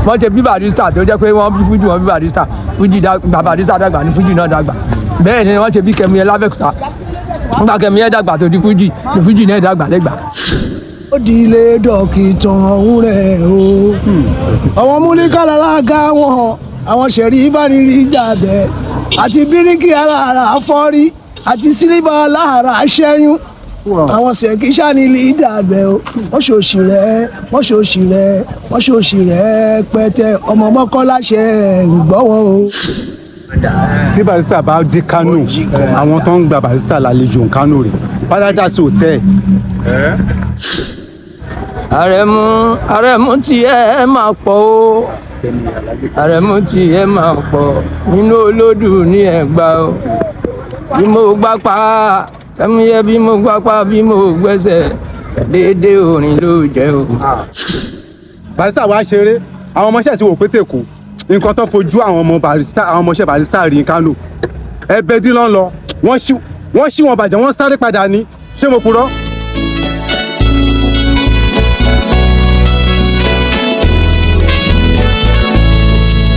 wọ́n ṣe bí Barrister tó jẹ́ pé wọ́n bí Fújì wọ́n bí Barrister Fújì Barrister dàgbà ní Fújì náà dàgbà bẹ́ẹ̀ ni wọ́n ṣe bí Kemuyẹ l'Abẹ́òkúta nígbà Kemuyẹ dàgbà tó di Fújì ní Fújì náà dàgbà lẹ́gbàá. ó di ilé dọ́kítà ọ̀hún rẹ̀ o àwọn múlíkà lálága wọn àwọn ṣẹ̀rí ìbánirí jàbẹ́ àti bíríkì alára afọ́rí àti sílíbà alára aṣẹ́yún àwọn ṣèkíṣà ní lídà bẹ́ o wọ́n ṣòṣì rẹ̀ pẹ́tẹ́ ọmọ mọ́kànlá ṣe ìgbọ́wọ́ o. tí Barrister bá dé Kánò àwọn tó ń gba Barrister lálejò Kánò rè Paradise Hotel. àrẹ̀mú tí ẹ máa pọ̀ o àrẹ̀mú tí ẹ máa pọ̀ nínú olódù ní Ẹ̀gbá o bí mo gbá pa Kemuyẹ bí mo gbá pa bí mo gbẹ́sẹ̀ déédéé orin ló jẹ́ o. Barrister wá ṣeré àwọn ọmọọṣẹ́ tí wò pé tèkó nǹkan tó fojú àwọn ọmọọṣẹ́ Barrister rí Kánò ẹbẹ dín lọ wọ́n ṣí wọn bàjẹ́ wọ́n sáré padà ní ṣé mo purọ́.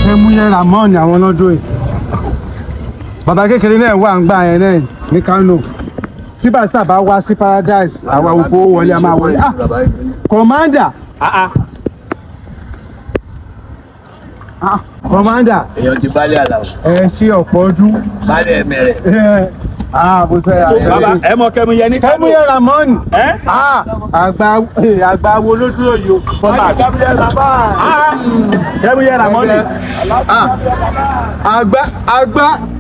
Kemuyẹ Ramoni àwọn lọ́dún yìí bàbá kékeré náà wà ń gbà yẹn náà ní Kánò tí Barrister bá wá sí Paradise àwa òfò wọlé a máa wọlé commander commander èèyàn ti bálẹ̀ àlàó ẹ ṣe ọ̀pọ̀ ọdún bálẹ̀ mẹ́rẹ̀. bó ṣe bàbá ẹ mọ Kemuyẹ ní Kánò. Kemuyẹ Ramoni àgbà wo ló dúró yìí o. Kemuyẹ Ramoni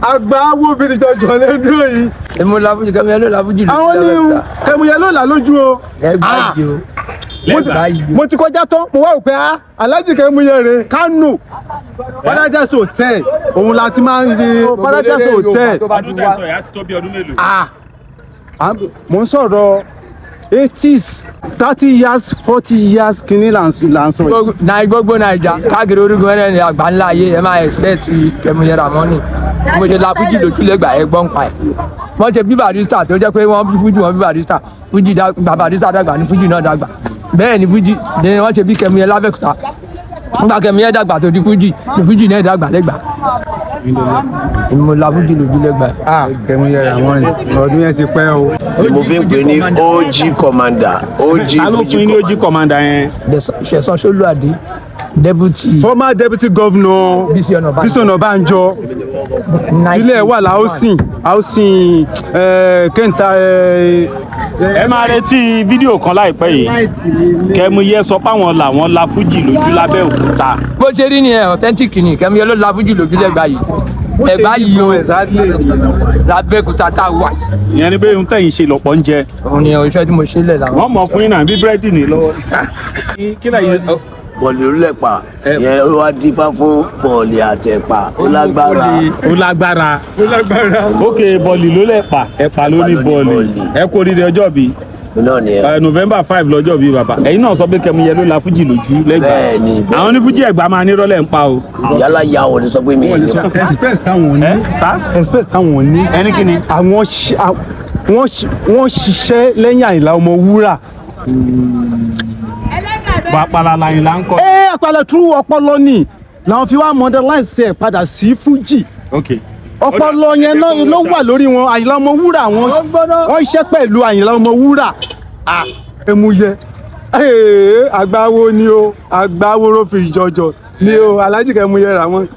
àgbà wo bìrì jọjọ lè dúró yìí. èmo la Fújì Kemuyẹ ló la Fújì lójú àwọn ní Kemuyẹ ló là lójú o. Ẹ̀gbá yìí o. mo ti kọjá tán mo wá òpè Alhaji Kemuyẹ rè Kánò Paradise Hotel òun la ti máa ń rí Paradise Hotel. ọdún tẹ̀sán yà á ti tó bí ọdún mélòó. mo ń sọ̀rọ̀ 80s 30 years 40 years kìíní là ń sọ yìí. gbogbo Naija káàkiri orígun ẹ̀rẹ́ ni àgbà ńlá ayé ẹ máa expect Kemuyẹ Ramoni mo ṣe la Fújì lójú lẹ́gbàá ẹ gbọ́n pa ẹ̀ wọ́n ṣe bí Barrister tó jẹ́ pé wọ́n bí Fújì wọ́n bí Barrister Fújì Barrister dàgbà ní Fújì náà dàgbà bẹ́ẹ̀ ni Fújì ni wọ́n ṣe bí Kemuyẹ l'Abẹ́òkúta nígbà Kemuyẹ dàgbà tó di Fújì ní Fújì náà dàgbà lẹ́gbàá. mo la Fújì lójú lẹ́gbàá. Kemuyẹ Ramoni ọdún yẹn ti pẹ́ o. mo fi ń pè ní OG commander OG Fújì ní OG commander yẹn. Ṣẹ̀san Ṣolúadé deputy. former deputy governor Bísí Ọ̀nàbánjọ ilé wà láòsìn kẹńtà. ẹ máa retí fídíò kan láìpẹ́ yìí Kemuyẹ sọ páwọn làwọn la Fújì lójú l'Abẹ́òkúta. bó ṣe rí ni ẹ authentic ni Kemuyẹ ló la Fújì lójú lẹ́gbàá yìí Ẹ̀gbá yìí o l'Abẹ́òkúta tá a wà. ìyẹn ni pé ohun tẹ̀yìn ṣe lọ́pọ̀ ń jẹ. òun ni iṣẹ́ tí mo ṣe lẹ̀ làwọn. wọ́n mọ̀ fún yín náà bí búrẹ́dì ní lọ́wọ́. kí lẹ́yìn bọ̀ọ̀lì olùlẹ̀pà yẹn ó wá dífá fún bọ̀ọ̀lì àtẹ̀pà ó lágbára. ok bọ̀ọ̀lì ló lẹ̀pà ẹ̀pà ló ní bọ̀ọ̀lì ẹ kú oríire ọjọ́ bí. náà ni ẹ. November 5 lọ́jọ́ bí bàbá ẹ̀yin náà sọ pé Kemuyẹ ló la Fújì lójú lẹ́gbàá. bẹ́ẹ̀ni àwọn ní Fújì Ẹ̀gbá máa ní rọ́lẹ̀ ń pa o. yálà ya ò ní sọ pé mi. express táwọn ní express táwọn ní ẹni kí ni. wọ́n ṣiṣẹ́ lẹ́yìn Àyìnlá Ọmọwúrà. Àpàlà làyìn là ń kọ. Àpàlà tú ọpọlọ ni làwọn fi wá modernize ẹ̀ padà sí Fújì. ọpọlọ yẹn ló wà lórí wọn. Àyìnlá Ọmọwúrà wọ́n iṣẹ́ pẹ̀lú Àyìnlá Ọmọwúrà. Kemuyẹ àgbáwo ni o àgbáwo ló fi jọjọ ni o Alhaji Kemuyẹ Ramoni.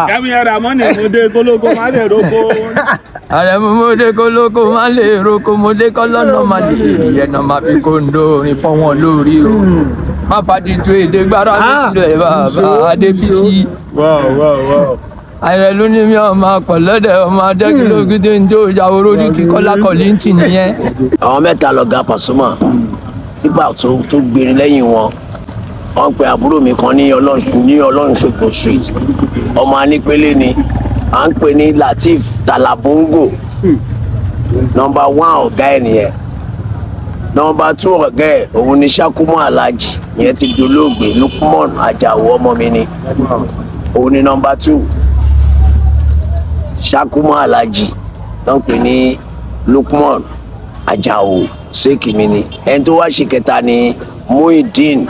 Kemuyẹ Ramoni mo dé kólógó má lè roko. àrẹ̀mú mo dé kólógó má lè roko mo dé kọ́lọ́nà má lè yẹnà má fi kóńdó orin fọ́ wọn lórí o má fàdí tó èdè gbára lóṣìlẹ̀ bàbá Adébísí. àìrẹ̀ ló ní mi ọmọ àpọ̀lọ́dẹ̀ ọmọ adẹ́gbẹ̀lógún tó ń jó ìyàwó lórí kíkọ́lá kọ̀lìntì nìyẹn. àwọn mẹ́ta lọ̀gá Pasuma tígbà tó gbèrè lẹ́yìn wọn wọ́n pe àbúrò mi kan ní Ọlọrin Ṣògo street ọmọ anípele ni à ń pè ní Lateef Talabongo nọ́mbà 1 ọ̀gá ẹ̀ nìyẹn nọ́mbà 2 ọ̀gá ẹ̀ òun ni Ṣàkúmọ́ Aláàjì ìyẹn ti dolóògbé Lukman Ajáò ọmọ mi ni òun ni nọ́mbà 2 Ṣàkúmọ́ Aláàjì tó ń pè ní Lukman Ajáò ṣéèkì mi ni ẹni tó wá ṣe kẹta ni Muideen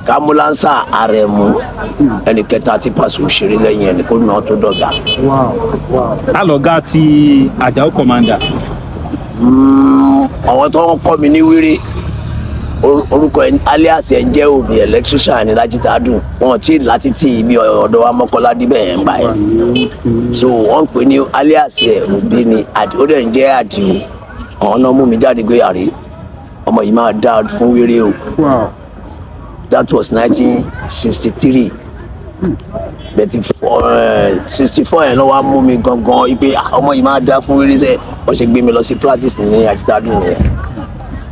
kámúlánsà Àrẹ̀mú ẹnì kẹta tí Paso òṣèré lẹ́yìn ẹnì kó náà tó dọ̀gá. alọ̀gá ti Àjàó commander. àwọn tó ń kọ́ mi ní wéré orúkọ alias ẹ̀ ń jẹ́ Òbí electrician ní Lájítàdùn wọn tí láti tì bí ọ̀dọ̀ wa Mọ́kọ́lá díbẹ̀ ẹ̀ ń gbà ẹ̀ so wọ́n ń pè ní alias ẹ̀ Òbí ni ó dẹ̀ ń jẹ́ Àdìo àwọn náà mú mi jáde gbé àrí ọmọ yìí máa dá fún wéré o. That was 1963 bẹ̀tì 64 yẹn ló wá mú mi gangan ipe ọmọ yìí máa dá fún wéré sẹ́ wọ́n ṣe gbé mi lọ sí practice ní Àjítàdùn nìyẹn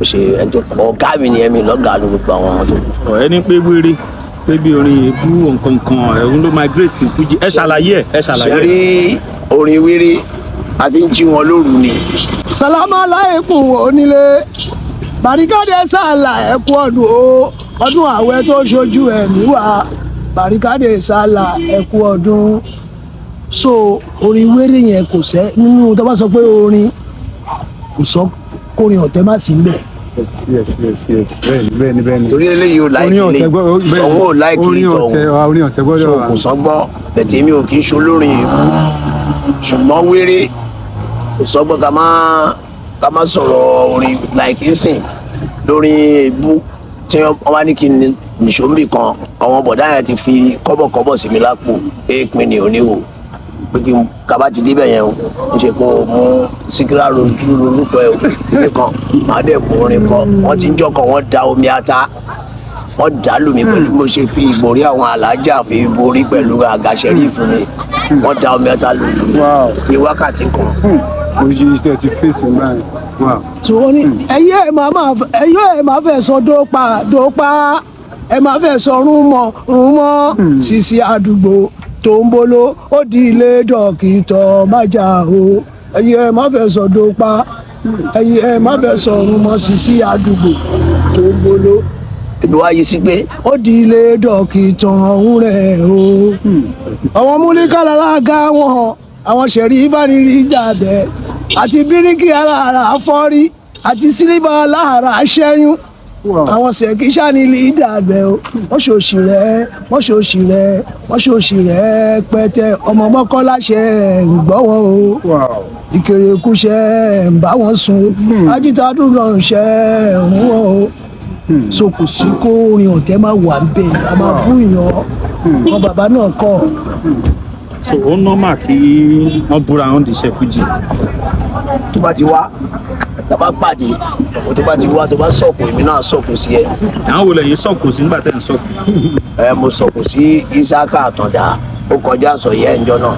ó ṣe ẹni tó ọ̀gá mi nìyẹn mi lọ́gàá ló gbogbo àwọn ọmọ tó. ẹni pé wéré pé bí orin èébú nǹkan ẹ̀hún ló migrate sí Fújì ẹ ṣàlàyé ẹ ṣàlàyé. ṣe rí orin wéré a fi ń jí wọn lóru ni. Sàlámù aláìkùn onílé Bàríkádé sàlà ẹkú ọdún àwẹ̀ tó ṣojú ẹ̀mí wa Bàríkádé sàlà ẹkú ọdún. So orin wéré yẹn kò sẹ́ nínú tó bá sọ pé orin kò sọ kórin ọ̀tẹ̀ má sí níbẹ̀. bẹ́ẹ̀ni. torí eléyìí ò láìkí ilé ọwọ́ ò láìkí ìtọ̀hún orin ọ̀tẹ̀ gbọ́dọ̀ so kò sọ́gbọ́n bẹ̀tẹ̀ mi ò kì í ṣolórin èébú ṣùgbọ́n wéré kò sọ́gbọ́n ká má sọ̀rọ̀ orin láìkí sìn lórí èébú tí wọ́n wá ní kí n nìṣó mbì kan àwọn bọ̀dá yẹn ti fi kọ́bọ̀kọ́bọ̀ sí mi lápò èèpin ní oníhò pé kí n kaba ti débẹ̀ yẹn o ń ṣe kó mú síkírà lórúkọ ẹ̀ nìkan máa dẹ̀ mú orin kọ wọ́n ti ń jọkọ̀ wọ́n da omi ata wọ́n dà lù mí pẹ̀lú mo ṣe fi ìgbòrí àwọn alájà fi borí pẹ̀lú àgàṣẹ́rì fún mi wọ́n da omi ata lù mí ní wákàtí kan. oríṣiríṣi tẹ ti fèsì náà. tí wọ́n ní ẹ̀yẹ́ ẹ̀ máa fẹ́ sọ dópa ẹ̀ máa fẹ́ sọ rúmọ́ Sisi àdúgbò tó ń bolo ó di ilé dókítà májà o ẹ̀yẹ́ ẹ̀ máa fẹ́ sọ dópa ẹ̀yẹ́ ẹ̀ máa fẹ́ sọ rúmọ́ Sisi àdúgbò tó ń bolo. èmi wá yí sí pé ó di ilé dókítà ọ̀hún rẹ̀ o àwọn múlíkà lálága wọn àwọn ṣẹ̀rí ìbánirí jàbẹ́ àti bíríkì alára fọ́rí àti sílíbà alára ṣẹ́yún àwọn ṣèkí sánilì dàbẹ̀ o wọ́n ṣòṣì rẹ̀ pẹ́tẹ́ ọmọ Mọ́kọ́lá ṣe ń gbọ́ wọn o Ìkèrèkú ṣe ń bá wọn sùn Àjítàdùn náà ṣe ń wọ́n o so kò sí kó orin ọ̀tẹ̀ máa wà ń bẹ̀ a máa bú ìyàn wọn bàbá náà kọ́. so ó nọ́mà kí wọ́n búra wọn dìṣẹ́ Fújì. tó bá ti wá tá bá pàdé tó bá ti wá tó bá sọ̀kò èmi náà sọ̀kò sí ẹ. àwọn wo lẹ́yìn sọ̀kò sí nígbà tẹ́ ń sọ̀kò. mo sọ̀kò sí Isaka Àtàndá ó kọjá àsọyẹ ẹ̀ńjọ́ náà.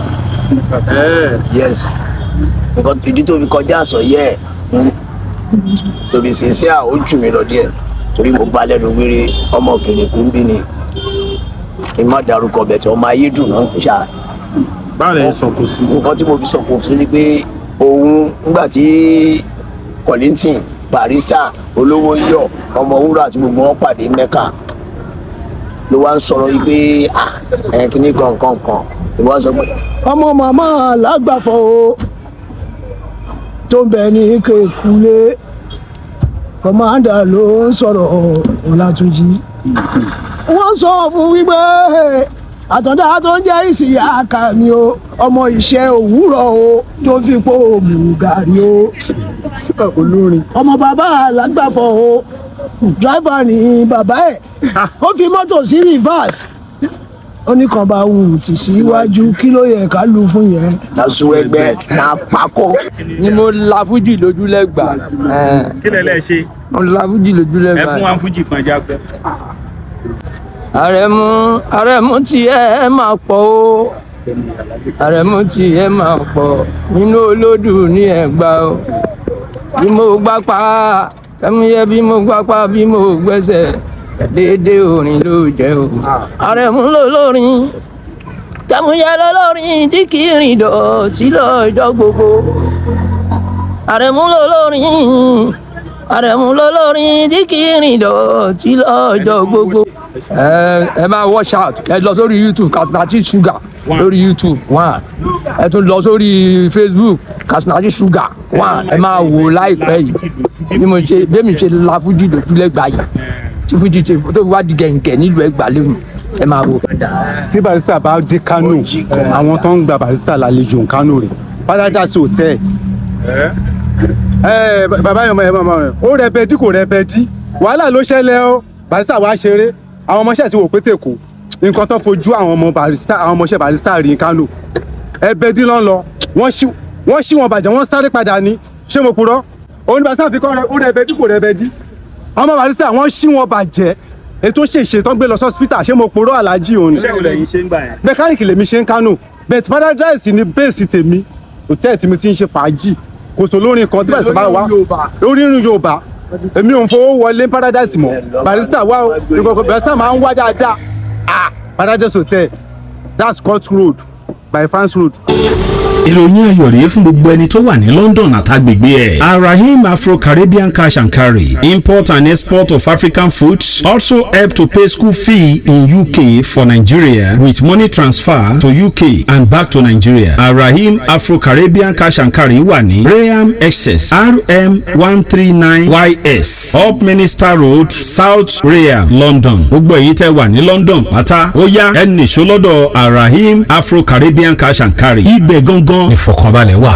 yes nǹkan ìdí tó fi kọjá àsọyẹ tóbi sísẹ́ à ó jù mí lọ díẹ̀ torí mo bá lẹ́nu wéré ọmọ Ìkèrèkú ń bí ni kí n má darúkọ bẹ̀tẹ̀ ọmọ ayédùn náà ń ṣá. báwo lẹ́yìn sọ̀kò sí. nǹkan tí mo fi sọ̀kò sí ni pé òun nígbà tí Kollington Barrister olówó yọ ọmọ wúrà àti gbogbo wọn pàdé Mẹ́kà ló wá ń sọ̀rọ̀ yìí pé kíní kankan ìwọ sọ pé. ọmọ màmá alágbàfọ̀ o tó ń bẹ ní Kékulé kọ́mándà ló ń sọ̀rọ̀ Ọlátúnjí wọ́n sọ fún wípé Àtàndá tó ń jẹ́ Ìsìyáka mi o ọmọ iṣẹ́ òwúrọ̀ o tó fi pò mú gàrí o olórin ọmọ bàbá alágbàfọ̀ o dráìvà ní bàbá ẹ̀ ó fi mọ́tò sí reverse ó ní kan bá wù tì síwájú kí ló yẹ ká lu fún yẹn. lásù ẹgbẹ́ náà pákó. ni mo la Fújì lójú lẹ́gbàá. kí lẹ lẹ ṣe. mo la Fújì lójú lẹ́gbàá. ẹ fún wa Fújì kan jágbẹ́. Àrẹ̀mú tí ẹ máa pọ̀ o Àrẹ̀mú tí ẹ máa pọ̀ nínú Olódù ní Ẹ̀gbá o bí mo gbá pa Kemuyẹ bí mo gbá pa bí mo gbẹ́sẹ̀ déédéé orin ló jẹ́ o Àrẹ̀mú lolórin Kemuyẹ lolórin tí kì í rìn dọ̀tí lọ́jọ́ gbogbo Àrẹ̀mú lolórin tí kì í rìn dọ̀tí lọ́jọ́ gbogbo. ẹ máa watch out ẹ lọ sórí YouTube Katsinachi Sugar lórí YouTube one ẹ tún lọ sórí Facebook Katsinachi Sugar one ẹ máa wò láìpẹ́ yìí bí mi ṣe la Fújì lójú lẹ́gbàá yìí. tí fújì tó wá di gẹ̀ǹgẹ̀ nílùú Ẹ̀gbá lẹ́nu ẹ máa wò. tí Barrister bá dé Kano àwọn tó ń gba Barrister lálejò Kano rè Paradise Hotel bàbá yẹn ó rẹpẹtí kò rẹpẹtí wàhálà ló ṣẹlẹ̀ ó Barrister wá ṣeré àwọn ọmọọṣẹ́ ti wò pété kò nǹkan tó fojú àwọn ọmọọṣẹ́ Barrister rí Kano ẹbẹ dín lọ́n lọ wọ́n ṣí wọn bàjẹ́ wọ́n sáré padà ní ṣé mo purọ́ òun ní Barrister fi kọ́ rẹ ó rẹpẹtí kò rẹpẹtí ọmọ Barrister wọ́n ṣí wọn bàjẹ́ ètò ṣèṣe tó ń gbé lọ sọ́sítà ṣé mo purọ́ aláàjì òun ni. iṣẹ́ ìwòlẹ̀ yìí ṣe ń gbà yẹn. mẹkáníìkì lèmi ṣe ń Kano bẹ́ẹ̀ Paradise ní bẹ́ẹ̀sì tèmi hòtẹ́ẹ̀lì tí mi ti ń ṣe fàájì kò sọ lórin kan tí Barrister bá wá lórí irun Yorùbá èmi ò ń fowó wọlé Paradise mọ́ Barrister wá Barrister máa ń wá dáadáa Paradise Hotel that's Court Road by France Road. ìròyìn ayọ̀ rèé fún gbogbo ẹni tó wà ní London àtàgbègbè ẹ̀. Arahim Afro-Caribbean Cash and Carry import and export of African foods also help to pay school fee in UK for Nigeria with money transfer to UK and back to Nigeria. Arahim Afro-Caribbean Cash and Carry wà ní Rayham Excess RM 139YS Up Minister Road South Rayham London. gbogbo èyí tẹ́ wà ní London pátá ó yá ẹnì ṣọlọ́dọ̀ Arahim Afro-Caribbean Cash and Carry ibẹ̀ gangan ìfọ̀kànbalẹ̀ wà.